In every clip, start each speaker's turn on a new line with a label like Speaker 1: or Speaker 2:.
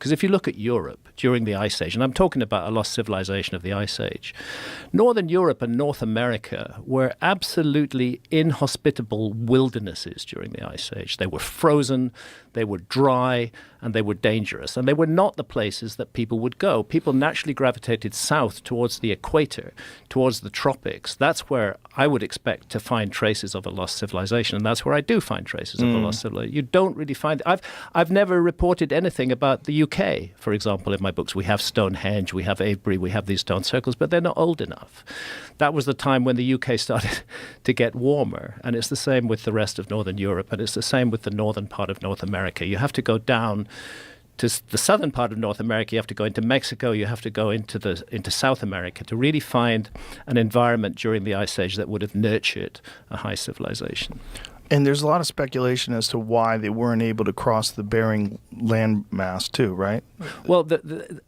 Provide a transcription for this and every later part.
Speaker 1: Because if you look at Europe during the Ice Age, and I'm talking about a lost civilization of the Ice Age, Northern Europe and North America were absolutely inhospitable wildernesses during the Ice Age. They were frozen, they were dry, and they were dangerous. And they were not the places that people would go. People naturally gravitated south towards the equator, towards the tropics. That's where I would expect to find traces of a lost civilization, and that's where I do find traces of a lost civilization. You don't really find it. I've never reported anything about the UK, for example, in my books. We have Stonehenge, we have Avebury, we have these stone circles, but they're not old enough. That was the time when the UK started to get warmer, and it's the same with the rest of Northern Europe, and it's the same with the northern part of North America. You have to go down to the southern part of North America, you have to go into Mexico, you have to go into South America to really find an environment during the Ice Age that would have nurtured a high civilization.
Speaker 2: And there's a lot of speculation as to why they weren't able to cross the Bering landmass too, right?
Speaker 1: Well,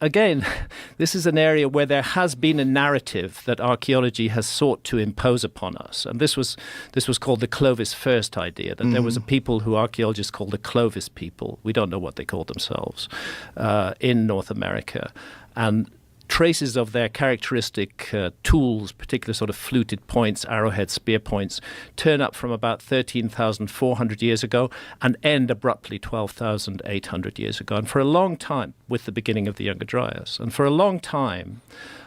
Speaker 1: again, this is an area where there has been a narrative that archaeology has sought to impose upon us. And this was called the Clovis first idea, that there was a people who archaeologists call the Clovis people. We don't know what they called themselves in North America. And traces of their characteristic tools, particular sort of fluted points, arrowhead spear points, turn up from about 13,400 years ago and end abruptly 12,800 years ago. And for a long time, with the beginning of the Younger Dryas, and for a long time,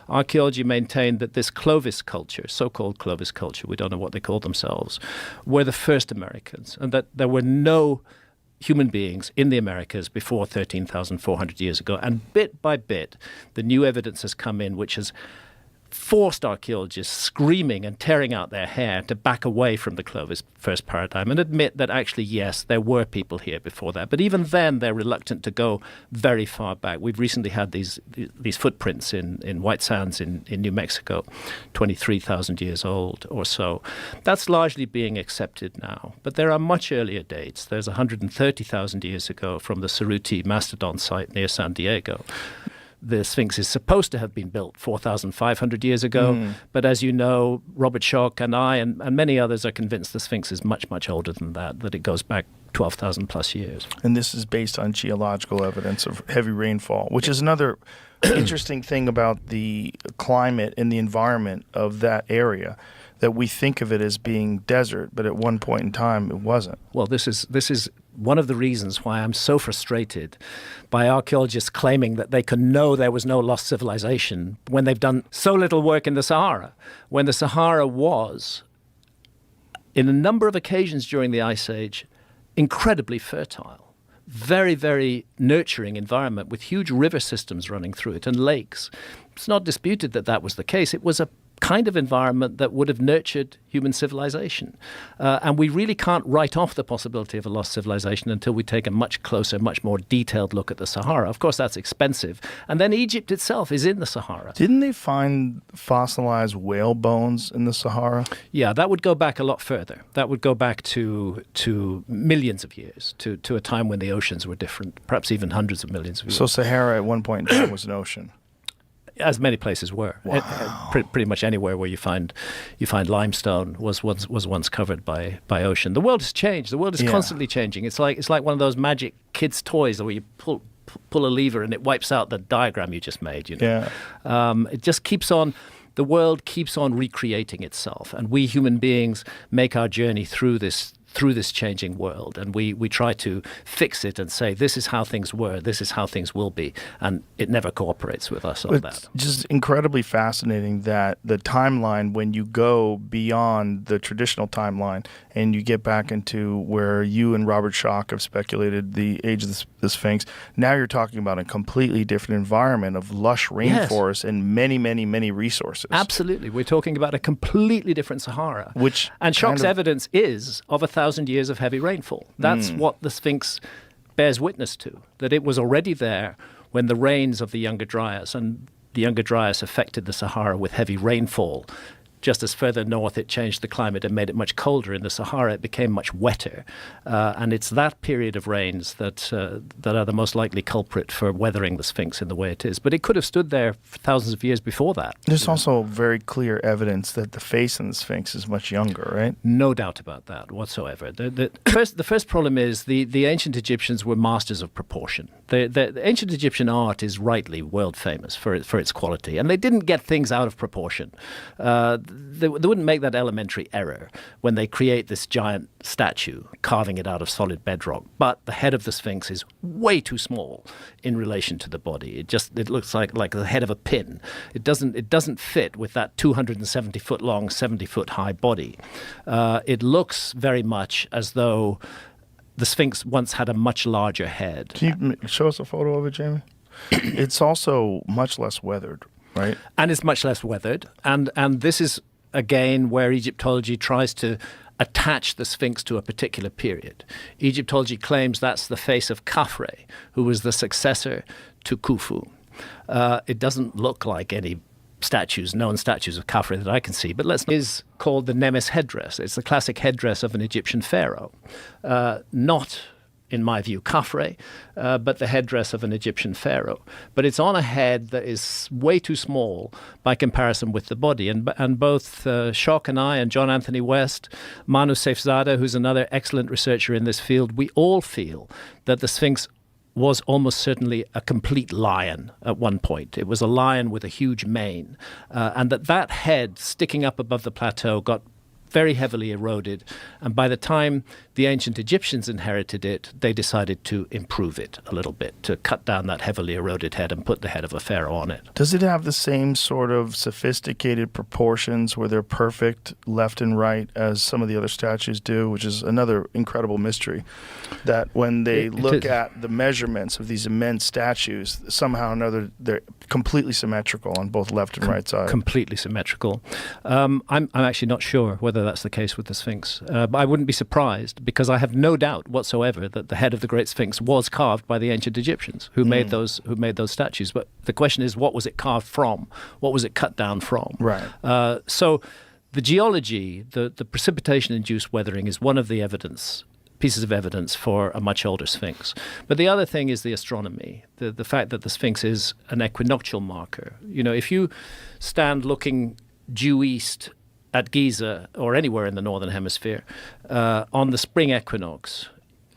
Speaker 1: archaeology maintained that this Clovis culture, so-called Clovis culture, we don't know what they called themselves, were the first Americans, and that there were no human beings in the Americas before 13,400 years ago. And bit by bit, the new evidence has come in, which has forced archaeologists screaming and tearing out their hair to back away from the Clovis first paradigm and admit that actually, yes, there were people here before that. But even then, they're reluctant to go very far back. We've recently had these footprints in White Sands in New Mexico, 23,000 years old or so. That's largely being accepted now. But there are much earlier dates. There's 130,000 years ago from the Cerruti Mastodon site near San Diego. The Sphinx is supposed to have been built 4,500 years ago, but as you know, Robert Schoch and I and many others are convinced the Sphinx is much, much older than that it goes back 12,000 plus years.
Speaker 2: And this is based on geological evidence of heavy rainfall, which is another interesting thing about the climate and the environment of that area, that we think of it as being desert, but at one point in time it wasn't.
Speaker 1: Well, this is one of the reasons why I'm so frustrated by archaeologists claiming that they can know there was no lost civilization when they've done so little work in the Sahara, when the Sahara was, in a number of occasions during the Ice Age, incredibly fertile. Very, very nurturing environment with huge river systems running through it and lakes. It's not disputed that that was the case. It was a kind of environment that would have nurtured human civilization. And we really can't write off the possibility of a lost civilization until we take a much closer, much more detailed look at the Sahara. Of course, that's expensive. And then Egypt itself is in the Sahara.
Speaker 2: Didn't they find fossilized whale bones in the Sahara?
Speaker 1: Yeah, that would go back a lot further. That would go back to millions of years, to a time when the oceans were different, perhaps even hundreds of millions of years.
Speaker 2: So Sahara at one point in time was an ocean?
Speaker 1: As many places were.
Speaker 2: Wow.
Speaker 1: Pretty much anywhere where you find limestone was once covered by ocean. The world has changed. The world is constantly changing. It's like one of those magic kids' toys where you pull a lever and it wipes out the diagram you just made. You know?
Speaker 2: Yeah.
Speaker 1: It just keeps on. The world keeps on recreating itself, and we human beings make our journey through this changing world, and we try to fix it and say this is how things were, this is how things will be, and it never cooperates with us on that.
Speaker 2: It's just incredibly fascinating that the timeline, when you go beyond the traditional timeline and you get back into where you and Robert Schoch have speculated the age of the Sphinx, now you're talking about a completely different environment of lush rainforest and many, many, many resources.
Speaker 1: Absolutely. We're talking about a completely different Sahara. And Schoch's
Speaker 2: kind of
Speaker 1: evidence is of 1,000 years of heavy rainfall. That's what the Sphinx bears witness to, that it was already there when the rains of the Younger Dryas, and the Younger Dryas affected the Sahara with heavy rainfall, just as further north it changed the climate and made it much colder. In the Sahara, it became much wetter. And it's that period of rains that are the most likely culprit for weathering the Sphinx in the way it is. But it could have stood there for thousands of years before that.
Speaker 2: There's also very clear evidence that the face in the Sphinx is much younger, right?
Speaker 1: No doubt about that whatsoever. The first problem is the ancient Egyptians were masters of proportion. The ancient Egyptian art is rightly world famous for its quality, and they didn't get things out of proportion. They wouldn't make that elementary error when they create this giant statue, carving it out of solid bedrock. But the head of the Sphinx is way too small in relation to the body. It looks like the head of a pin. It doesn't fit with that 270-foot long, 70-foot high body. It looks very much as though the Sphinx once had a much larger head.
Speaker 2: Can you show us a photo of it, Jamie? It's also much less weathered, right?
Speaker 1: And it's much less weathered. And this is, again, where Egyptology tries to attach the Sphinx to a particular period. Egyptology claims that's the face of Khafre, who was the successor to Khufu. It doesn't look like any known statues of Khafre that I can see, but is called the Nemes headdress. It's the classic headdress of an Egyptian pharaoh. Not, in my view, Khafre, but the headdress of an Egyptian pharaoh. But it's on a head that is way too small by comparison with the body. And both Schock and I and John Anthony West, Manu Seifzadeh, who's another excellent researcher in this field, we all feel that the Sphinx was almost certainly a complete lion at one point. It was a lion with a huge mane. And that head sticking up above the plateau got very heavily eroded. And by the time the ancient Egyptians inherited it, they decided to improve it a little bit, to cut down that heavily eroded head and put the head of a pharaoh on it.
Speaker 2: Does it have the same sort of sophisticated proportions where they're perfect left and right as some of the other statues do, which is another incredible mystery? That when they look at the measurements of these immense statues, somehow or another they're completely symmetrical on both left and right side.
Speaker 1: Completely symmetrical. I'm actually not sure whether that's the case with the Sphinx. But I wouldn't be surprised, because I have no doubt whatsoever that the head of the Great Sphinx was carved by the ancient Egyptians who made those statues. But the question is, what was it carved from? What was it cut down from?
Speaker 2: Right.
Speaker 1: So the geology, the precipitation-induced weathering is one of the pieces of evidence for a much older Sphinx. But the other thing is the astronomy, the fact that the Sphinx is an equinoctial marker. You know, if you stand looking due east at Giza or anywhere in the northern hemisphere on the spring equinox,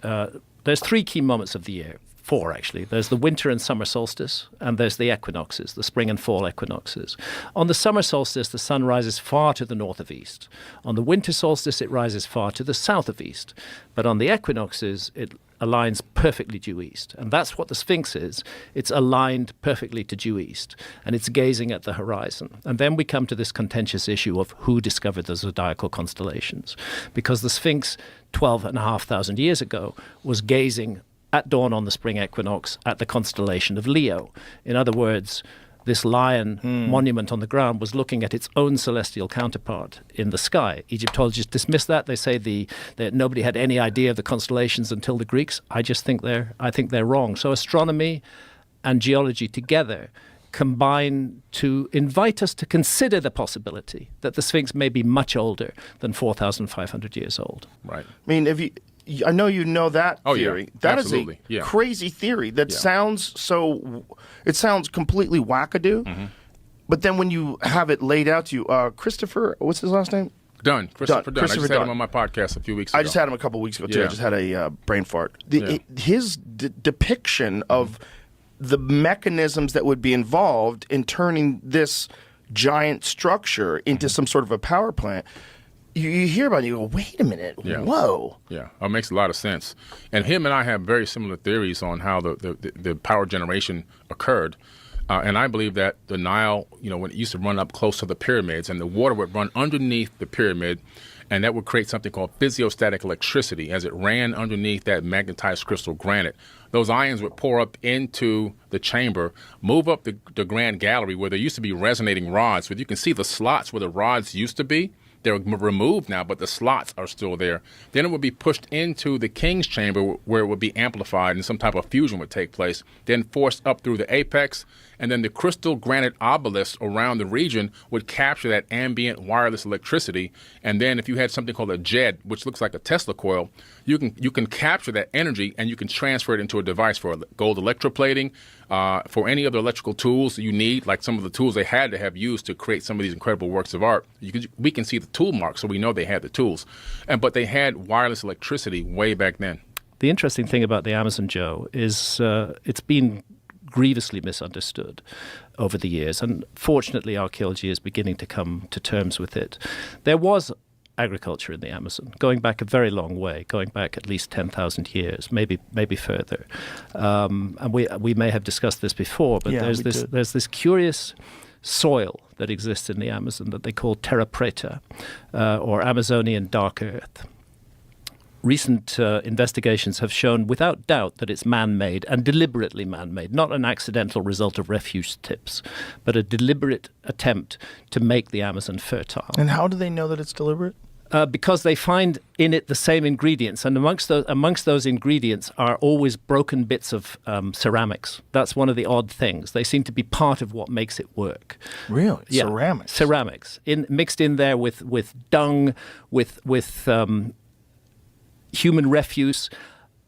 Speaker 1: there's 3 key moments of the year. 4, actually. There's the winter and summer solstice, and there's the equinoxes, the spring and fall equinoxes. On the summer solstice, the sun rises far to the north of east. On the winter solstice, it rises far to the south of east. But on the equinoxes, it aligns perfectly due east. And that's what the Sphinx is. It's aligned perfectly to due east, and it's gazing at the horizon. And then we come to this contentious issue of who discovered the zodiacal constellations. Because the Sphinx, 12,500 years ago, was gazing at dawn on the spring equinox at the constellation of Leo. In other words, this lion monument on the ground was looking at its own celestial counterpart in the sky. Egyptologists dismiss that. They say that nobody had any idea of the constellations until the Greeks. I think they're wrong. So astronomy and geology together combine to invite us to consider the possibility that the Sphinx may be much older than 4,500 years old.
Speaker 3: Right.
Speaker 2: I mean, I know you know that theory.
Speaker 3: Yeah.
Speaker 2: That
Speaker 3: Absolutely.
Speaker 2: is a crazy theory that sounds completely wackadoo. Mm-hmm. But then when you have it laid out to you, Christopher, what's his last name?
Speaker 3: Dunn. Christopher Dunn. I just had
Speaker 2: Dunn.
Speaker 3: him on my podcast a few weeks ago.
Speaker 2: I just had him a couple weeks ago, too.
Speaker 3: Yeah.
Speaker 2: I just had a brain fart. His depiction of the mechanisms that would be involved in turning this giant structure into some sort of a power plant, you hear about it and you go, wait a minute, whoa.
Speaker 3: Yeah, it makes a lot of sense. And him and I have very similar theories on how the power generation occurred. And I believe that the Nile, when it used to run up close to the pyramids, and the water would run underneath the pyramid, and that would create something called physiostatic electricity as it ran underneath that magnetized crystal granite. Those ions would pour up into the chamber, move up the grand gallery where there used to be resonating rods, where you can see the slots where the rods used to be. They're removed now, but the slots are still there. Then it would be pushed into the king's chamber where it would be amplified and some type of fusion would take place, then forced up through the apex, and then the crystal granite obelisks around the region would capture that ambient wireless electricity. And then if you had something called a JED, which looks like a Tesla coil, you can capture that energy and you can transfer it into a device for gold electroplating, for any other electrical tools you need, like some of the tools they had to have used to create some of these incredible works of art. We can see the tool mark, so we know they had the tools. But they had wireless electricity way back then.
Speaker 1: The interesting thing about the Amazon, Joe, is it's been grievously misunderstood over the years, and fortunately archaeology is beginning to come to terms with it. There was agriculture in the Amazon, going back a very long way, going back at least 10,000 years, maybe further. And we may have discussed this before, but there's this curious soil that exists in the Amazon that they call terra preta, or Amazonian dark earth. Recent investigations have shown without doubt that it's man-made and deliberately man-made, not an accidental result of refuse tips, but a deliberate attempt to make the Amazon fertile.
Speaker 2: And how do they know that it's deliberate?
Speaker 1: Because they find in it the same ingredients, and amongst those ingredients are always broken bits of ceramics. That's one of the odd things. They seem to be part of what makes it work.
Speaker 2: Really?
Speaker 1: Yeah. Ceramics mixed in there with dung, with human refuse,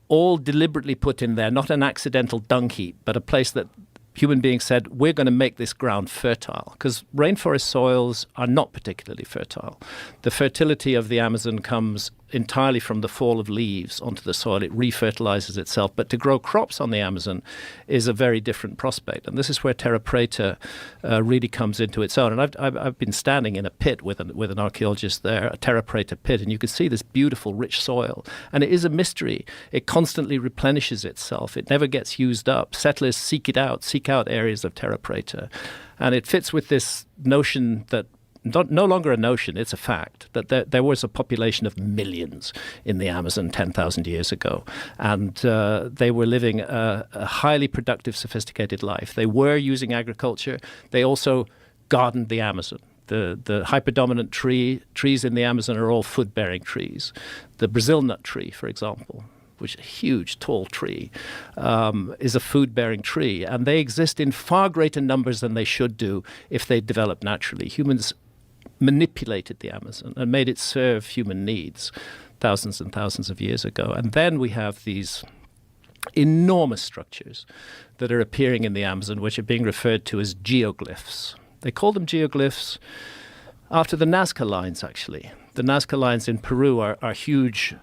Speaker 1: all deliberately put in there, not an accidental dung heap, but a place that human beings said, we're going to make this ground fertile, because rainforest soils are not particularly fertile. The fertility of the Amazon comes entirely from the fall of leaves onto the soil. It refertilizes itself. But to grow crops on the Amazon is a very different prospect. And this is where terra preta really comes into its own. And I've been standing in a pit with an archaeologist there, a terra preta pit, and you can see this beautiful, rich soil. And it is a mystery. It constantly replenishes itself. It never gets used up. Settlers seek out areas of terra preta. And it fits with this notion that no longer a notion, it's a fact, that there was a population of millions in the Amazon 10,000 years ago. And they were living a highly productive, sophisticated life. They were using agriculture. They also gardened the Amazon. The hyperdominant trees in the Amazon are all food-bearing trees. The Brazil nut tree, for example, which is a huge, tall tree, is a food-bearing tree. And they exist in far greater numbers than they should do if they developed naturally. Humans manipulated the Amazon and made it serve human needs thousands and thousands of years ago. And then we have these enormous structures that are appearing in the Amazon, which are being referred to as geoglyphs. They call them geoglyphs after the Nazca lines, actually. The Nazca lines in Peru are huge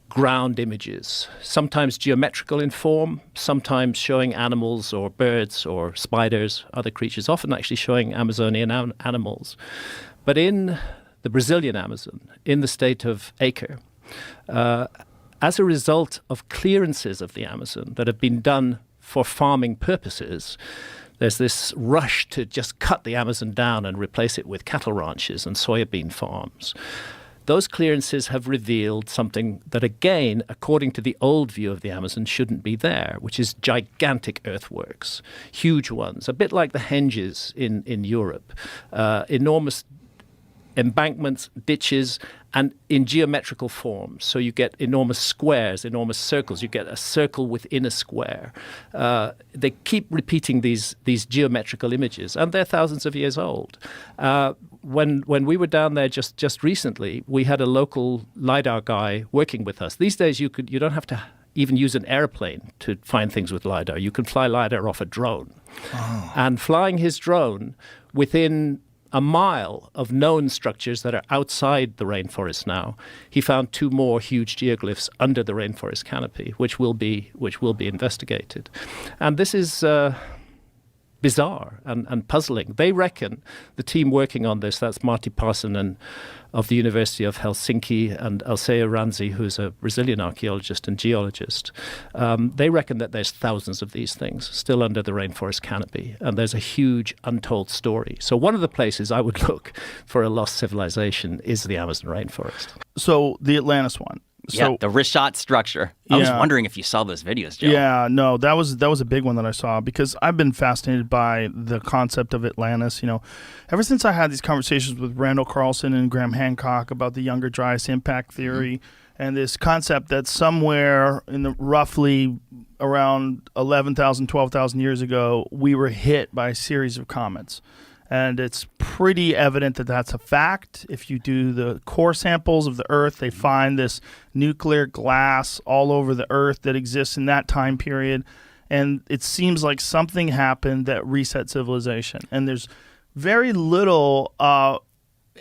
Speaker 1: ground images, sometimes geometrical in form, sometimes showing animals or birds or spiders, other creatures, often actually showing Amazonian animals. But in the Brazilian Amazon, in the state of Acre, as a result of clearances of the Amazon that have been done for farming purposes, there's this rush to just cut the Amazon down and replace it with cattle ranches and soybean farms. Those clearances have revealed something that, again, according to the old view of the Amazon, shouldn't be there, which is gigantic earthworks, huge ones, a bit like the Henges in Europe, enormous embankments, ditches, and in geometrical forms. So you get enormous squares, enormous circles. You get a circle within a square. They keep repeating these geometrical images, and they're thousands of years old. When we were down there just recently, we had a local LiDAR guy working with us. These days, you don't have to even use an airplane to find things with LiDAR. You can fly LiDAR off a drone. Oh. And flying his drone within a mile of known structures that are outside the rainforest now, he found 2 more huge geoglyphs under the rainforest canopy, which will be investigated. And this is bizarre and puzzling. They reckon, the team working on this, that's Martti Parsanen of the University of Helsinki and Alceu Ranzi, who's a Brazilian archaeologist and geologist, they reckon that there's thousands of these things still under the rainforest canopy, and there's a huge untold story. So one of the places I would look for a lost civilization is the Amazon rainforest.
Speaker 2: So the Atlantis one, So
Speaker 4: the Rishat structure. I was
Speaker 2: Yeah.
Speaker 4: wondering if you saw those videos, Joe.
Speaker 2: yeah, no, that was a big one that I saw because I've been fascinated by the concept of Atlantis. Ever since I had these conversations with Randall Carlson and Graham Hancock about the Younger Dryas impact theory and this concept that somewhere in the roughly around 11,000, 12,000 years ago, we were hit by a series of comets. And it's pretty evident that that's a fact. If you do the core samples of the Earth, they find this nuclear glass all over the Earth that exists in that time period. And it seems like something happened that reset civilization. And there's very little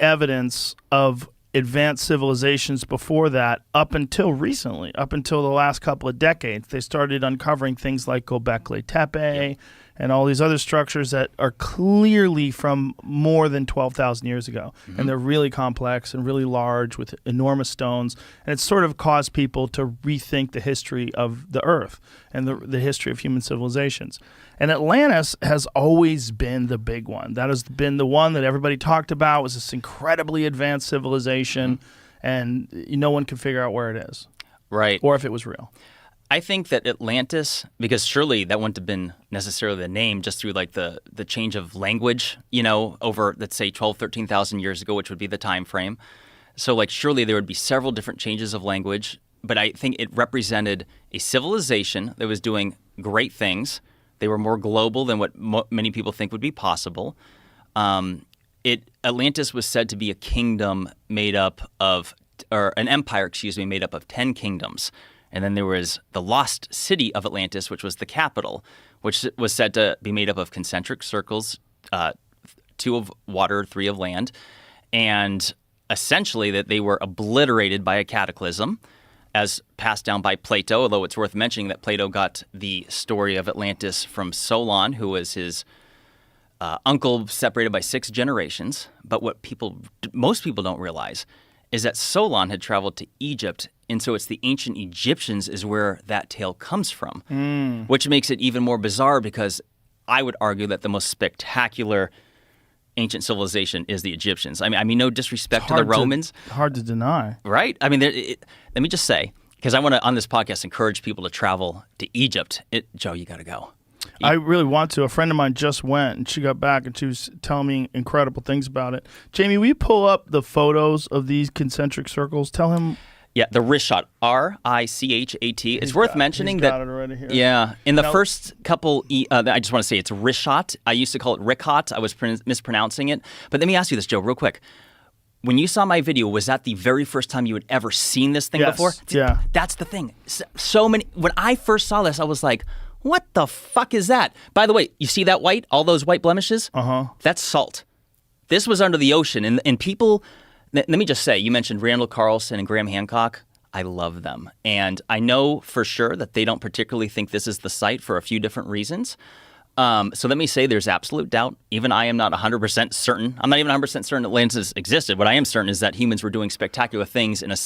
Speaker 2: evidence of advanced civilizations before that up until recently, up until the last couple of decades. They started uncovering things like Göbekli Tepe and all these other structures that are clearly from more than 12,000 years ago. And they're really complex and really large with enormous stones. And it's sort of caused people to rethink the history of the Earth and the history of human civilizations. And Atlantis has always been the big one. That has been the one that everybody talked about, was this incredibly advanced civilization, and no one could figure out where it is.
Speaker 4: Right.
Speaker 2: Or if it was real.
Speaker 4: I think that Atlantis, because surely that wouldn't have been necessarily the name just through like the change of language, over, let's say, 12, 13,000 years ago, which would be the time frame. So like surely there would be several different changes of language, but I think it represented a civilization that was doing great things. They were more global than what many people think would be possible. Atlantis was said to be a kingdom made up of, or an empire, made up of 10 kingdoms. And then there was the lost city of Atlantis, which was the capital, which was said to be made up of concentric circles, 2 of water, 3 of land, and essentially that they were obliterated by a cataclysm as passed down by Plato, although it's worth mentioning that Plato got the story of Atlantis from Solon, who was his uncle separated by 6 generations. But what most people don't realize is that Solon had traveled to Egypt, and so it's the ancient Egyptians is where that tale comes from, which makes it even more bizarre because I would argue that the most spectacular ancient civilization is the Egyptians. I mean, no disrespect to the Romans.
Speaker 2: Hard to deny.
Speaker 4: Right? I mean, let me just say, because I want to, on this podcast, encourage people to travel to Egypt. Joe, you got to go.
Speaker 2: I really want to. A friend of mine just went, and she got back, and she was telling me incredible things about it. Jamie, will you pull up the photos of these concentric circles? Tell him.
Speaker 4: Yeah, the Rishat, R-I-C-H-A-T. It's worth mentioning
Speaker 2: he's
Speaker 4: that.
Speaker 2: got it already here.
Speaker 4: Yeah, in the first couple, I just want to say it's Rishat. I used to call it Rikhat. I was mispronouncing it. But let me ask you this, Joe, real quick. When you saw my video, was that the very first time you had ever seen this thing before?
Speaker 2: Yeah.
Speaker 4: That's the thing. So many. When I first saw this, I was like, what the fuck is that? By the way, you see that white? All those white blemishes? That's salt. This was under the ocean. And people, let me just say, you mentioned Randall Carlson and Graham Hancock. I love them. And I know for sure that they don't particularly think this is the site for a few different reasons. So let me say there's absolute doubt. Even I am not 100% certain. I'm not even 100% certain Atlantis existed. What I am certain is that humans were doing spectacular things and a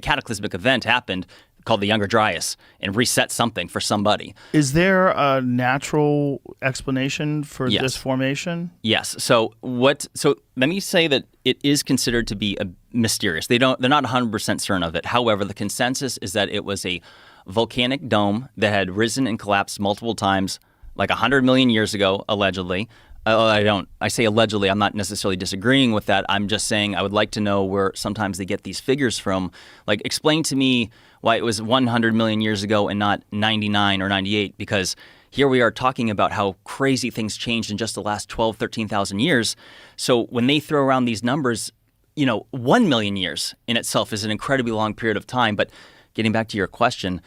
Speaker 4: cataclysmic event happened called the Younger Dryas and reset something for somebody.
Speaker 2: Is there a natural explanation for
Speaker 4: Yes.
Speaker 2: this formation?
Speaker 4: Yes. So let me say that it is considered to be mysterious. They're not 100% certain of it. However, the consensus is that it was a volcanic dome that had risen and collapsed multiple times, like 100 million years ago, allegedly. I say allegedly. I'm not necessarily disagreeing with that. I'm just saying I would like to know where sometimes they get these figures from. Like, explain to me why it was 100 million years ago and not 99 or 98, because here we are talking about how crazy things changed in just the last 12, 13,000 years. So when they throw around these numbers, 1 million years in itself is an incredibly long period of time. But getting back to your question,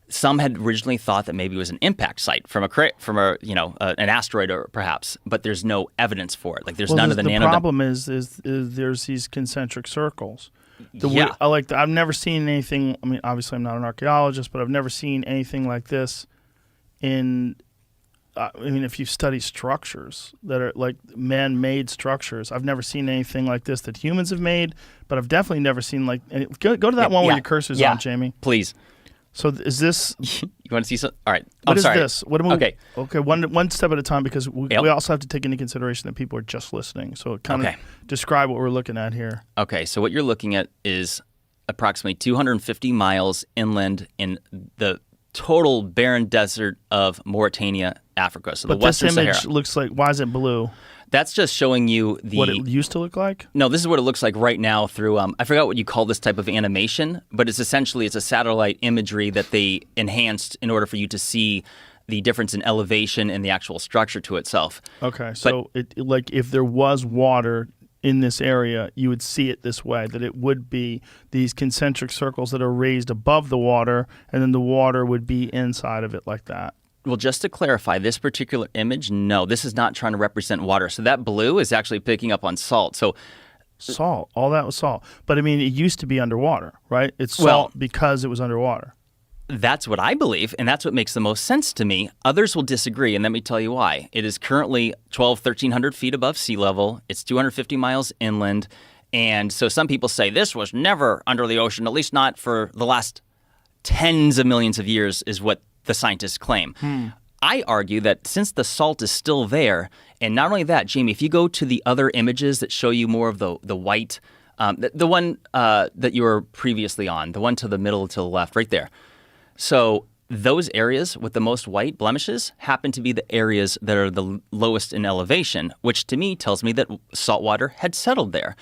Speaker 4: some had originally thought that maybe it was an impact site from an asteroid or perhaps, but there's no evidence for it. Like there's none of the nano.
Speaker 2: The problem is there's these concentric circles.
Speaker 4: Yeah.
Speaker 2: I've never seen anything. I mean, obviously I'm not an archaeologist, but I've never seen anything like this if you study structures that are like man-made structures, I've never seen anything like this that humans have made, but I've definitely never seen go to that one where your cursor's on, Jamie.
Speaker 4: Please.
Speaker 2: So is this?
Speaker 4: You want to see some? All right.
Speaker 2: What is this? What am we?
Speaker 4: Okay.
Speaker 2: Okay. One step at a time, because we also have to take into consideration that people are just listening. So kind of describe what we're looking at here.
Speaker 4: Okay. So what you're looking at is approximately 250 miles inland in the total barren desert of Mauritania, Africa. So
Speaker 2: But
Speaker 4: the Western
Speaker 2: this image
Speaker 4: Sahara.
Speaker 2: looks like, why is it blue?
Speaker 4: That's just showing you
Speaker 2: What it used to look like?
Speaker 4: No, this is what it looks like right now through, I forgot what you call this type of animation, but it's a satellite imagery that they enhanced in order for you to see the difference in elevation and the actual structure to itself.
Speaker 2: Okay, so like if there was water in this area, you would see it this way, that it would be these concentric circles that are raised above the water, and then the water would be inside of it like that.
Speaker 4: Well, just to clarify, this particular image, no, this is not trying to represent water. So that blue is actually picking up on salt. So
Speaker 2: Salt, all that was salt. But I mean, it used to be underwater, right? It's salt because it was underwater.
Speaker 4: that's what I believe, and that's what makes the most sense to me. Others will disagree, and let me tell you why. It is currently 1,300 feet above sea level. It's 250 miles inland. And so some people say this was never under the ocean, at least not for the last tens of millions of years, is what the scientists claim. I argue that since the salt is still there, and not only that, Jamie, if you go to the other images that show you more of the white, the one that you were previously on, the one to the middle to the left, right there. So those areas with the most white blemishes happen to be the areas that are the lowest in elevation, which to me tells me that saltwater had settled there.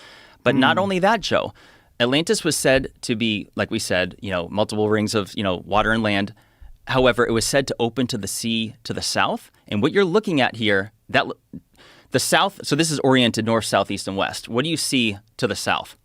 Speaker 4: But not only that, Joe, Atlantis was said to be, like we said, multiple rings of, water and land. However, it was said to open to the sea to the south. And what you're looking at here, the south, so this is oriented north, south, east, and west. What do you see to the south?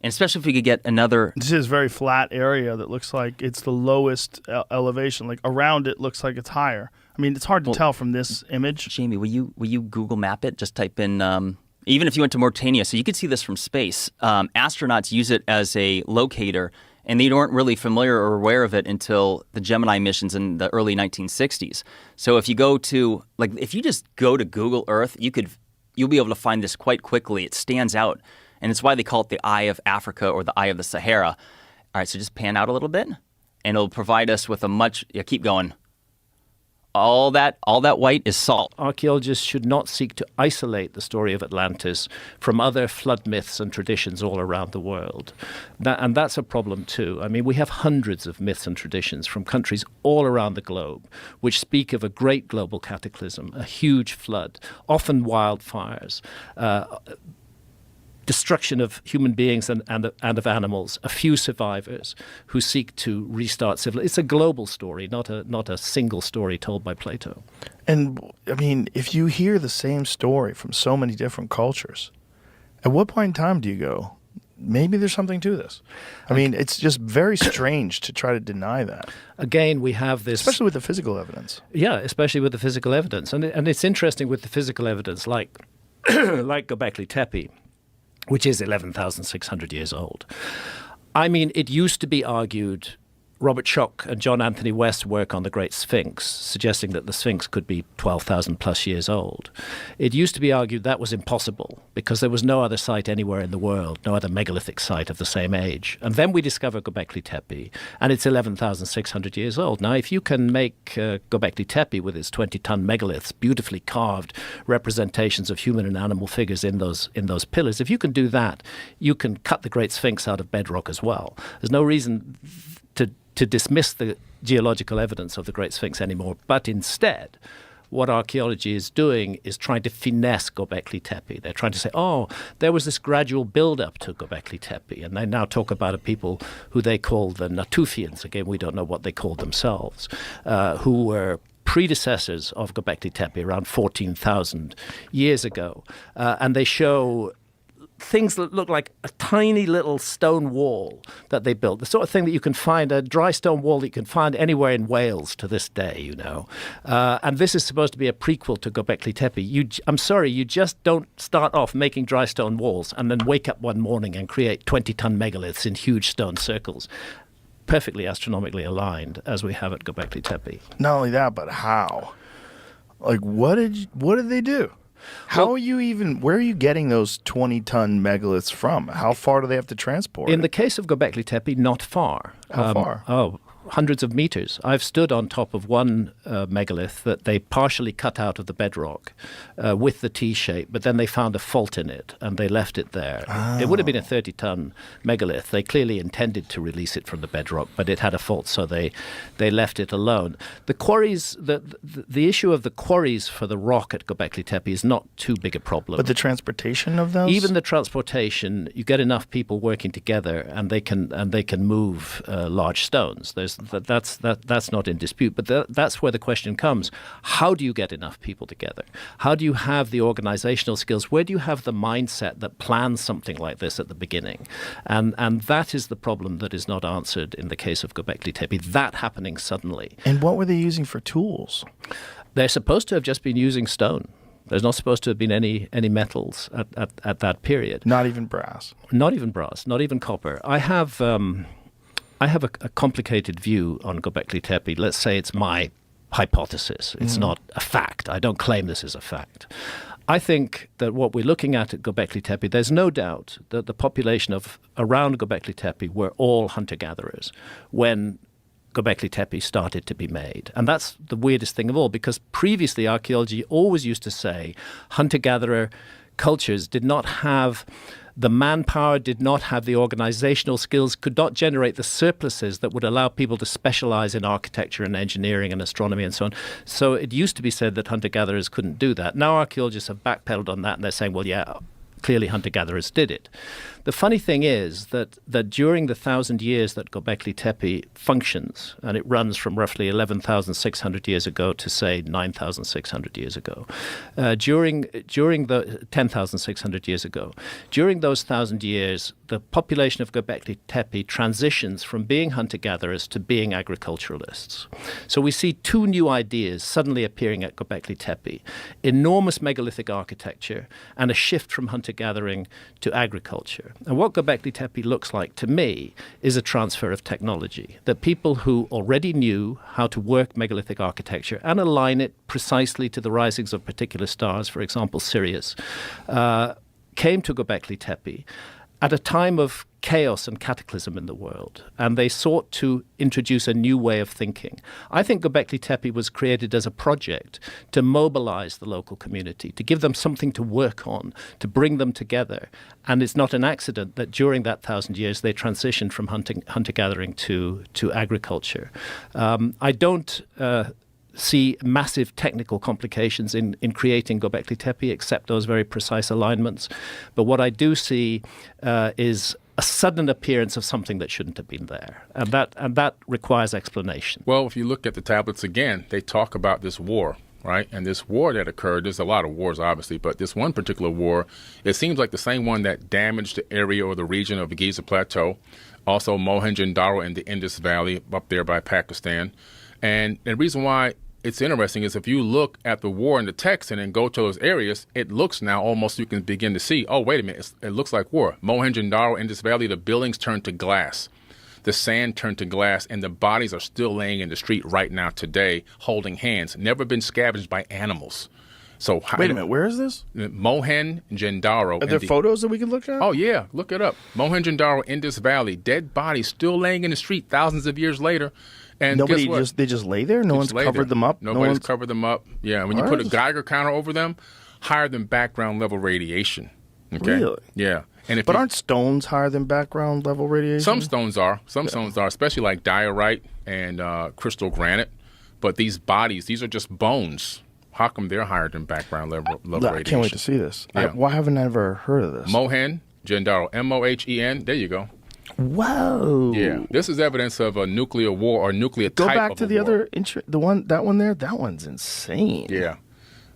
Speaker 4: And especially if we could get another...
Speaker 2: This is a very flat area that looks like it's the lowest elevation. Like around it looks like it's higher. I mean, it's hard to tell from this image.
Speaker 4: Jamie, will you Google map it? Just type in... even if you went to Mauritania, so you could see this from space. Astronauts use it as a locator, and they weren't really familiar or aware of it until the Gemini missions in the early 1960s. So if you go to, if you just go to Google Earth, you'll be able to find this quite quickly. It stands out, and it's why they call it the Eye of Africa or the Eye of the Sahara. All right, so just pan out a little bit, and it'll provide us with keep going. All that white is salt.
Speaker 1: Archaeologists should not seek to isolate the story of Atlantis from other flood myths and traditions all around the world. And that's a problem too. I mean, we have hundreds of myths and traditions from countries all around the globe which speak of a great global cataclysm, a huge flood, often wildfires, destruction of human beings and of animals, a few survivors who seek to restart civilization. It's a global story, not a single story told by Plato.
Speaker 2: And I mean, if you hear the same story from so many different cultures, at what point in time do you go, maybe there's something to this? I mean, it's just very strange to try to deny that.
Speaker 1: Again, we have this...
Speaker 2: Especially with the physical evidence.
Speaker 1: Yeah, especially with the physical evidence. And it's interesting with the physical evidence, like Göbekli Tepe, which is 11,600 years old. I mean, it used to be argued, Robert Schoch and John Anthony West's work on the Great Sphinx, suggesting that the Sphinx could be 12,000 plus years old. It used to be argued that was impossible because there was no other site anywhere in the world, no other megalithic site of the same age. And then we discover Göbekli Tepe, and it's 11,600 years old. Now, if you can make Göbekli Tepe with its 20-ton megaliths, beautifully carved representations of human and animal figures in those pillars, if you can do that, you can cut the Great Sphinx out of bedrock as well. There's no reason to dismiss the geological evidence of the Great Sphinx anymore, but instead, what archaeology is doing is trying to finesse Göbekli Tepe. They're trying to say, there was this gradual build-up to Göbekli Tepe, and they now talk about a people who they call the Natufians. Again, we don't know what they called themselves, who were predecessors of Göbekli Tepe around 14,000 years ago. And they show things that look like a tiny little stone wall that they built, the sort of thing that you can find, a dry stone wall that you can find anywhere in Wales to this day, And this is supposed to be a prequel to Göbekli Tepe. I'm sorry, you just don't start off making dry stone walls and then wake up one morning and create 20-ton megaliths in huge stone circles, perfectly astronomically aligned, as we have at Göbekli Tepe.
Speaker 2: Not only that, but how? What did they do? Where are you getting those 20-ton megaliths from? How far do they have to transport?
Speaker 1: In the case of Göbekli Tepe, not far.
Speaker 2: How far?
Speaker 1: hundreds of meters. I've stood on top of one megalith that they partially cut out of the bedrock with the T-shape, but then they found a fault in it and they left it there. It would have been a 30-ton megalith. They clearly intended to release it from the bedrock, but it had a fault, so they left it alone. The quarries, the issue of the quarries for the rock at Göbekli Tepe is not too big a problem.
Speaker 2: But the transportation of those?
Speaker 1: Even the transportation, you get enough people working together, and they can move large stones. That's not in dispute. But that's where the question comes: how do you get enough people together? How do you have the organizational skills? Where do you have the mindset that plans something like this at the beginning? And that is the problem that is not answered in the case of Göbekli Tepe. That happening suddenly.
Speaker 2: And what were they using for tools?
Speaker 1: They're supposed to have just been using stone. There's not supposed to have been any metals at that period.
Speaker 2: Not even brass.
Speaker 1: Not even brass. Not even copper. I have a complicated view on Göbekli Tepe. Let's say it's my hypothesis. It's not a fact. I don't claim this is a fact. I think that what we're looking at Göbekli Tepe, there's no doubt that the population of around Göbekli Tepe were all hunter-gatherers when Göbekli Tepe started to be made. And that's the weirdest thing of all, because previously archaeology always used to say hunter-gatherer cultures did not have the manpower, did not have the organizational skills, could not generate the surpluses that would allow people to specialize in architecture and engineering and astronomy and so on. So it used to be said that hunter-gatherers couldn't do that. Now archaeologists have backpedaled on that, and they're saying, well, yeah, clearly hunter-gatherers did it. The funny thing is that during the 1,000 years that Göbekli Tepe functions, and it runs from roughly 11,600 years ago to, say, 9,600 years ago, during the 10,600 years ago, during those 1,000 years, the population of Göbekli Tepe transitions from being hunter-gatherers to being agriculturalists. So we see two new ideas suddenly appearing at Göbekli Tepe: enormous megalithic architecture and a shift from hunter-gathering to agriculture. And what Göbekli Tepe looks like to me is a transfer of technology, that people who already knew how to work megalithic architecture and align it precisely to the risings of particular stars, for example, Sirius, came to Göbekli Tepe at a time of chaos and cataclysm in the world, and they sought to introduce a new way of thinking. I think Göbekli Tepe was created as a project to mobilize the local community, to give them something to work on, to bring them together. And it's not an accident that during that 1,000 years they transitioned from hunter-gathering to agriculture. I don't see massive technical complications in creating Göbekli Tepe, except those very precise alignments. But what I do see is a sudden appearance of something that shouldn't have been there, and that requires explanation.
Speaker 3: Well, if you look at the tablets again, they talk about this war, right? And this war that occurred, there's a lot of wars, obviously, but this one particular war, it seems like the same one that damaged the area or the region of the Giza Plateau, also Mohenjo-Daro in the Indus Valley up there by Pakistan. And the reason why it's interesting is if you look at the war in the text and then go to those areas, it looks now almost you can begin to see, oh, wait a minute, it looks like war. Mohenjo-Daro, Indus Valley, the buildings turned to glass. The sand turned to glass, and the bodies are still laying in the street right now today, holding hands, never been scavenged by animals. So
Speaker 2: wait a minute, where is this?
Speaker 3: Mohenjo-Daro.
Speaker 2: Are there photos that we can look at?
Speaker 3: Oh, yeah, look it up. Mohenjo-Daro, Indus Valley, dead bodies still laying in the street thousands of years later. And
Speaker 2: nobody they just lay there? No one's covered them up?
Speaker 3: Nobody's covered them up. Yeah, when you put a Geiger counter over them, higher than background level radiation. Okay?
Speaker 2: Really?
Speaker 3: Yeah.
Speaker 2: But aren't stones higher than background level radiation?
Speaker 3: Some stones are. Some stones are, especially like diorite and crystal granite. But these bodies, these are just bones. How come they're higher than background level radiation?
Speaker 2: I can't wait to see this.
Speaker 3: Yeah.
Speaker 2: Why haven't I ever heard of this?
Speaker 3: Mohenjo-Daro, Mohen. There you go.
Speaker 2: Whoa!
Speaker 3: Yeah, this is evidence of a nuclear war or nuclear type of
Speaker 2: war. Go back to the
Speaker 3: war.
Speaker 2: other, that one there. That one's insane.
Speaker 3: Yeah,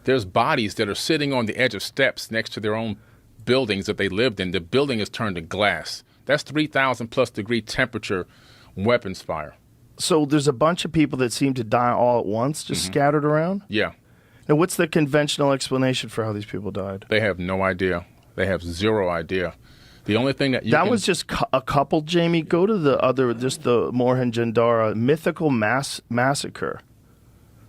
Speaker 3: there's bodies that are sitting on the edge of steps next to their own buildings that they lived in. The building is turned to glass. That's 3,000 plus degree temperature weapons fire.
Speaker 2: So there's a bunch of people that seem to die all at once, just scattered around?
Speaker 3: Yeah.
Speaker 2: Now, what's the conventional explanation for how these people died?
Speaker 3: They have no idea. They have zero idea. The only thing that
Speaker 2: was just a couple, Jamie. Go to the other, just the Mohenjo-Daro mythical massacre.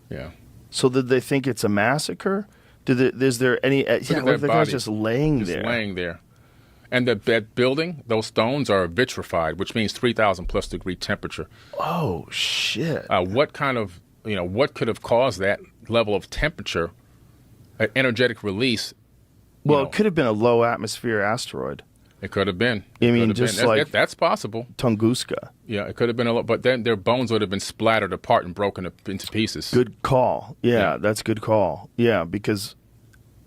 Speaker 3: Yeah.
Speaker 2: So did they think it's a massacre? Is there any? Yeah, what if the guy's just laying there?
Speaker 3: Just laying there. And that building, those stones are vitrified, which means 3,000 plus degree temperature.
Speaker 2: Oh shit!
Speaker 3: What kind of, what could have caused that level of temperature, energetic release?
Speaker 2: Well, it could have been a low atmosphere asteroid.
Speaker 3: It could have been.
Speaker 2: I mean, just like
Speaker 3: that's possible.
Speaker 2: Tunguska.
Speaker 3: Yeah, it could have been a lot, but then their bones would have been splattered apart and broken up into pieces.
Speaker 2: Good call. Yeah, that's a good call. Yeah, because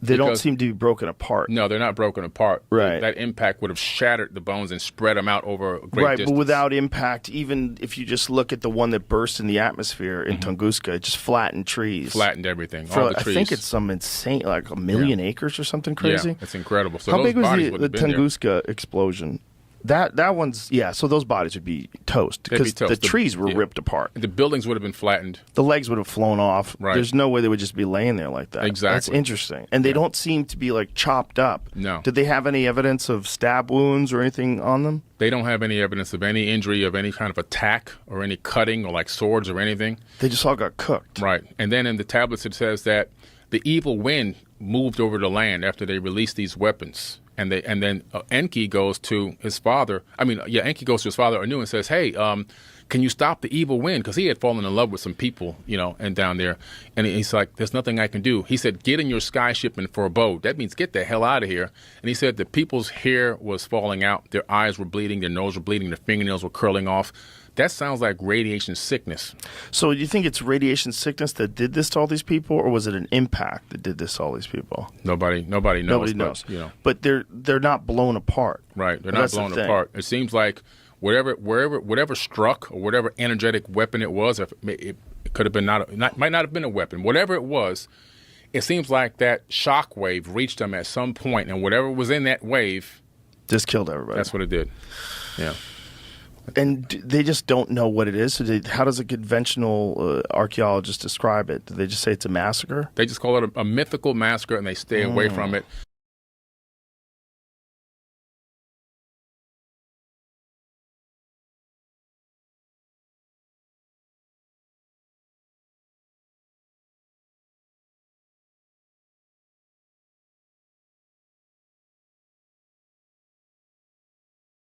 Speaker 2: they don't seem to be broken apart.
Speaker 3: No, they're not broken apart.
Speaker 2: Right.
Speaker 3: That impact would have shattered the bones and spread them out over a great distance.
Speaker 2: But without impact, even if you just look at the one that burst in the atmosphere in Tunguska, it just flattened trees.
Speaker 3: Flattened everything. All the trees.
Speaker 2: I think it's some insane, like 1 million acres or something crazy.
Speaker 3: Yeah, it's incredible. So
Speaker 2: how
Speaker 3: those
Speaker 2: big was
Speaker 3: bodies
Speaker 2: the
Speaker 3: would have been
Speaker 2: Tunguska explosion? That one's, yeah, so those bodies would be toast because the trees were ripped apart.
Speaker 3: The buildings would have been flattened.
Speaker 2: The legs would have flown off.
Speaker 3: Right.
Speaker 2: There's no way they would just be laying there like that.
Speaker 3: Exactly.
Speaker 2: That's interesting. And they don't seem to be like chopped up.
Speaker 3: No.
Speaker 2: Did they have any evidence of stab wounds or anything on them?
Speaker 3: They don't have any evidence of any injury, of any kind of attack or any cutting or like swords or anything.
Speaker 2: They just all got cooked.
Speaker 3: Right. And then in the tablets it says that the evil wind moved over the land after they released these weapons. And then Enki goes to his father. Enki goes to his father Anu and says, "Hey, can you stop the evil wind?" Because he had fallen in love with some people, and down there. And he's like, "There's nothing I can do." He said, "Get in your skyship and for a boat." That means get the hell out of here. And he said the people's hair was falling out, their eyes were bleeding, their nose were bleeding, their fingernails were curling off. That sounds like radiation sickness.
Speaker 2: So do you think it's radiation sickness that did this to all these people, or was it an impact that did this to all these people?
Speaker 3: Nobody knows.
Speaker 2: Nobody knows. But they're not blown apart.
Speaker 3: Right. They're not blown apart. It seems like whatever struck or whatever energetic weapon it was, it could have been might not have been a weapon. Whatever it was, it seems like that shock wave reached them at some point, and whatever was in that wave
Speaker 2: just killed everybody.
Speaker 3: That's what it did. Yeah.
Speaker 2: And they just don't know what it is. So how does a conventional archaeologist describe it? Do they just say it's a massacre?
Speaker 3: They just call it a mythical massacre, and they stay away from it.